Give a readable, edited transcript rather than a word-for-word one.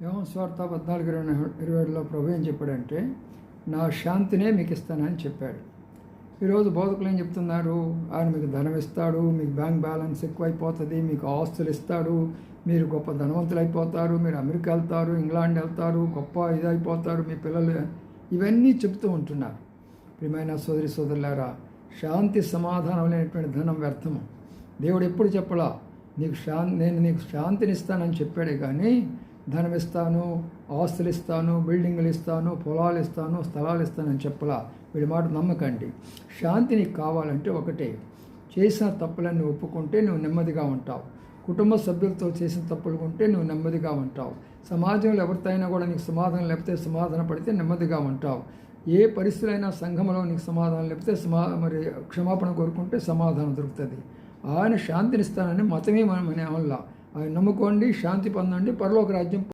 యోహాను సువార్త 14:27లో ప్రభు ఏం చెప్పాడంటే, నా శాంతినే మీకు ఇస్తానని చెప్పాడు. ఈరోజు బోధకులు ఏం చెప్తున్నారు? ఆయన మీకు ధనం ఇస్తాడు, మీకు బ్యాంక్ బ్యాలెన్స్ ఎక్కువైపోతుంది, మీకు ఆస్తులు ఇస్తాడు, మీరు గొప్ప ధనవంతులు అయిపోతారు, మీరు అమెరికా వెళ్తారు, ఇంగ్లాండ్ వెళ్తారు, గొప్ప ఇదైపోతారు, మీ పిల్లలు ఇవన్నీ చెప్తూ ఉంటున్నారు. ప్రియమైన సోదరి సోదరులారా, శాంతి సమాధానం లేనటువంటి ధనం వ్యర్థము. దేవుడు ఎప్పుడు చెప్పలా నేను నీకు శాంతిని ఇస్తానని చెప్పాడే కానీ ధనం ఇస్తాను, ఆస్తులు ఇస్తాను, బిల్డింగులు ఇస్తాను, పొలాలు ఇస్తాను, స్థలాలు ఇస్తానని చెప్పలా. వీడి మాట నమ్మకండి. శాంతి నీకు కావాలంటే ఒకటే, చేసిన తప్పులన్నీ ఒప్పుకుంటే నువ్వు నెమ్మదిగా ఉంటావు. కుటుంబ సభ్యులతో చేసిన తప్పులు ఉంటే నువ్వు నెమ్మదిగా ఉంటావు. సమాజంలో ఎవరితైనా కూడా నీకు సమాధానం లేకపోతే సమాధాన పడితే నెమ్మదిగా ఉంటావు. ఏ పరిస్థితులైనా సంఘంలో నీకు సమాధానం లేకపోతే మరి క్షమాపణ కోరుకుంటే సమాధానం దొరుకుతుంది. ఆయన శాంతినిస్తానని మతమే మనం అనే వల్ల ఆయన నమ్ముకోండి, శాంతి పొందండి, పరలోక రాజ్యం